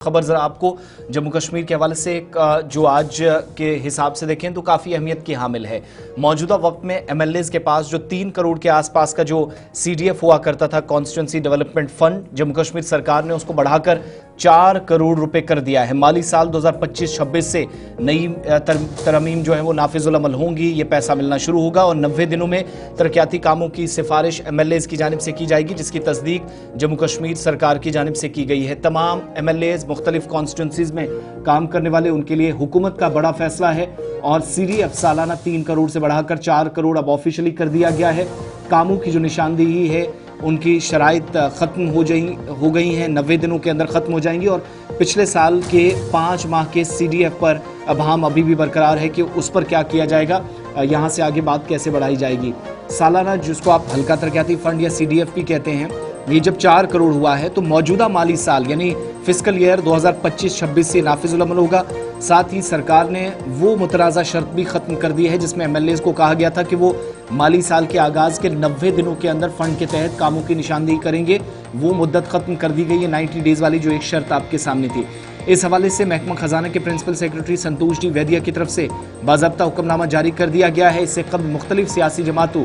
खबर जरा आपको जम्मू कश्मीर के हवाले से जो आज के हिसाब से देखें तो काफ़ी अहमियत की हामिल है। मौजूदा वक्त में एमएलएज के पास जो 3 करोड़ के आसपास का जो सीडीएफ हुआ करता था, constituency development fund, Jammu Kashmir सरकार ने उसको बढ़ाकर 4 करोड़ रुपए कर दिया है। माली साल 2025-26 से नई तरमीम जो है वो नाफिजुल अमल होंगी, ये पैसा मिलना शुरू होगा और 90 दिनों में तरक्याती कामों की सिफारिश एमएलएज की जानिब से की जाएगी, जिसकी तस्दीक जम्मू कश्मीर सरकार की जानिब से की गई है। तमाम एमएलएज मुख्तलिफ कॉन्स्टिट्यूंसीज में काम करने वाले उनके लिए हुकूमत का बड़ा फैसला है और सीडीएफ सालाना 3 करोड़ से बढ़ाकर 4 करोड़ अब ऑफिशियली कर दिया गया है। कामों की जो निशानदेही है उनकी शराइत ख़त्म हो गई हैं, 90 दिनों के अंदर ख़त्म हो जाएंगी और पिछले साल के 5 माह के सीडीएफ पर अब हम अभी भी बरकरार है कि उस पर क्या किया जाएगा, यहाँ से आगे बात कैसे बढ़ाई जाएगी। सालाना जिसको आप हल्का तरक्याती फंड या सीडीएफ भी कहते हैं, ये जब 4 करोड़ हुआ है तो मौजूदा माली साल यानी फिस्कल ईयर 2025-26 से नाफिजुल अमल होगा। साथ ही सरकार ने वो मुतराज़ा शर्त भी ख़त्म कर दी है जिसमें एमएलएज को कहा गया था कि वो माली साल के आगाज़ के 90 दिनों के अंदर फंड के तहत कामों की निशानदेही करेंगे। वो मुद्दत ख़त्म कर दी गई है, 90 डेज़ वाली जो एक शर्त आपके सामने थी। इस हवाले से महकमा खजाना के प्रिंसिपल सेक्रेटरी संतोष डी वैदिया की तरफ से बाज़ाब्ता हुक्मनामा जारी कर दिया गया है। इससे कबल मुख्तलिफ सियासी जमातों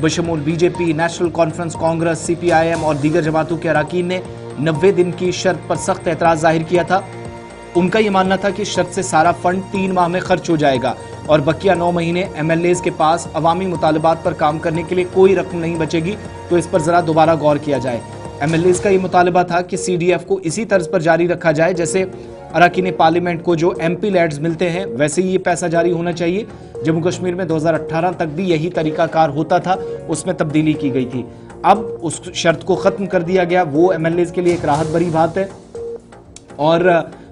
बशमूल BJP, National Conference Congress, CPIM और दीगर जमातों के अरकान ने 90 दिन की शर्त पर सख्त एतराज़ जाहिर किया था। उनका ये मानना था कि शर्त से सारा फंड 3 माह में खर्च हो जाएगा और बकिया 9 महीने एमएलएज के पास अवामी मुतालबात पर काम करने के लिए कोई रकम नहीं बचेगी। तो इस पर ज़रा दोबारा गौर किया जाए। एमएलएज का ये मुतालबा था कि सीडीएफ को इसी तर्ज पर जारी रखा जाए जैसे अरकान पार्लियामेंट को जो एमपी लैड्स मिलते हैं, वैसे ही ये पैसा जारी होना चाहिए। जम्मू कश्मीर में 2018 तक भी यही तरीकाकार होता था, उसमें तब्दीली की गई थी। अब उस शर्त को ख़त्म कर दिया गया, वो एमएलएज के लिए एक राहत भरी बात है। और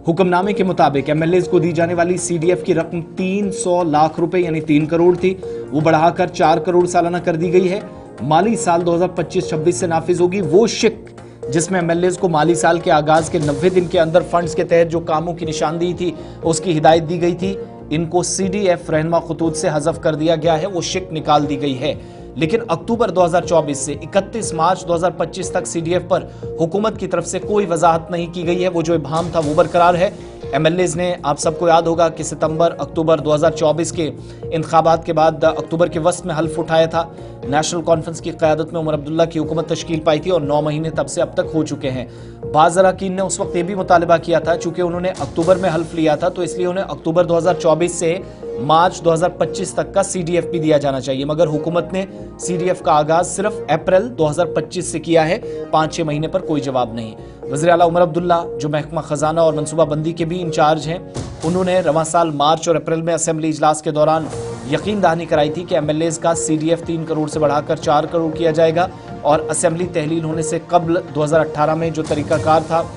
हुक्मनामे के मुताबिक एमएलएज को दी जाने वाली सीडीएफ की रकम 300 लाख रुपए यानी 3 करोड़ थी, वो बढ़ाकर 4 करोड़ सालाना कर दी गई है। माली साल 2025-26 से नाफिज होगी वो शिक जिसमें एमएलएज को माली साल के आगाज के 90 दिन के अंदर फंड्स के तहत जो कामों की निशानदेही थी उसकी हिदायत दी गई थी। इनको सीडीएफ रहनुमा खतूत से हज़फ कर दिया गया है, वो शिक निकाल दी गई है। लेकिन अक्टूबर 2024 से 31 मार्च 2025 तक सीडीएफ पर हुकूमत की तरफ से कोई वजाहत नहीं की गई है। वो जो इबाहम था वो बरकरार है। एमएलएज ने, आप सबको याद होगा कि सितंबर अक्टूबर 2024 के इंतखाबात के बाद अक्टूबर के वस्त में हल्फ उठाया था। नेशनल कॉन्फ्रेंस की क़यादत में उमर अब्दुल्ला की हुकूमत तश्कील पाई थी और 9 महीने तब से अब तक हो चुके हैं। बाज़ अरकान ने उस वक्त ये भी मुतालबा किया था, चूंकि उन्होंने अक्टूबर में हल्फ लिया था तो इसलिए उन्हें अक्टूबर 2024 से मार्च 2025 तक का सीडीएफ भी दिया जाना चाहिए, मगर हुकूमत ने सीडीएफ का आगाज सिर्फ अप्रैल 2025 से किया है। 5-6 महीने पर कोई जवाब नहीं। वज़ीर आला उमर अब्दुल्ला जो महकमा खजाना और मनसूबाबंदी के भी इंचार्ज हैं, उन्होंने रवां साल मार्च और अप्रैल में असेंबली इजलास के दौरान यकीन दहानी कराई थी कि एमएलएज का सीडीएफ 3 करोड़ से बढ़ाकर 4 करोड़ किया जाएगा और असेंबली तहलील होने से कबल 2018 में जो तरीकाकार था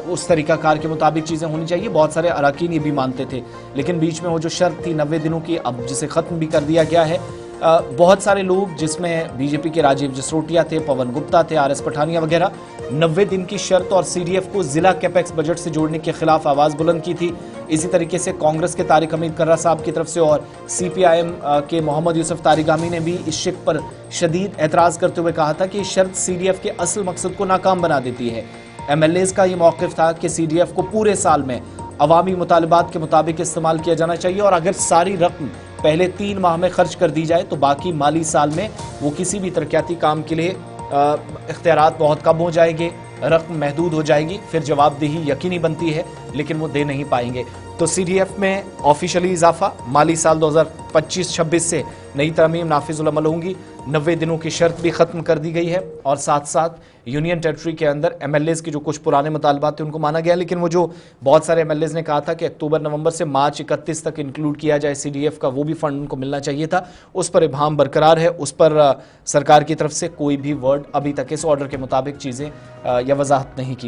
उस तरीकाकार के मुताबिक चीज़ें होनी चाहिए। बहुत सारे अरकान ये भी मानते थे, लेकिन बीच में वो जो शर्त थी 90 दिनों की, अब जिसे ख़त्म भी कर दिया गया है। बहुत सारे लोग जिसमें बीजेपी के राजीव जसरोटिया थे, पवन गुप्ता थे, आरएस पठानिया वगैरह 90 दिन की शर्त और सीडीएफ को जिला कैपेक्स बजट से जोड़ने के खिलाफ आवाज़ बुलंद की थी। इसी तरीके से कांग्रेस के तारिक हमीद कर्रा साहब की तरफ से और सीपीआईएम के मोहम्मद यूसुफ तारिगामी ने भी इस शिक पर शदीद एतराज़ करते हुए कहा था कि इस शर्त सीडीएफ के असल मकसद को नाकाम बना देती है। एमएलएज का ये मौक़िफ़ था कि सीडीएफ को पूरे साल में अवामी मुतालबात के मुताबिक इस्तेमाल किया जाना चाहिए और अगर सारी रकम पहले 3 माह में खर्च कर दी जाए तो बाकी माली साल में वो किसी भी तरक्याती काम के लिए इख्तियारात बहुत कम हो जाएंगे, रकम महदूद हो जाएगी, फिर जवाबदेही यकीनी बनती है, लेकिन वो दे नहीं पाएंगे। तो सीडीएफ में ऑफिशियली इजाफा, माली साल 2025-26 से नई तरमीम नाफिजुल अमल होंगी, 90 दिनों की शर्त भी ख़त्म कर दी गई है और साथ साथ यूनियन टेरिटरी के अंदर एमएलएज की जो कुछ पुराने मुतालबात थे उनको माना गया। लेकिन वो जो बहुत सारे एमएलएज ने कहा था कि अक्टूबर नवंबर से मार्च 31 तक इंक्लूड किया जाए सीडीएफ का, वो भी फंड उनको मिलना चाहिए था, उस पर इबाहम बरकरार है। उस पर सरकार की तरफ से कोई भी वर्ड अभी तक इस ऑर्डर के मुताबिक चीज़ें या वजाहत नहीं की गई।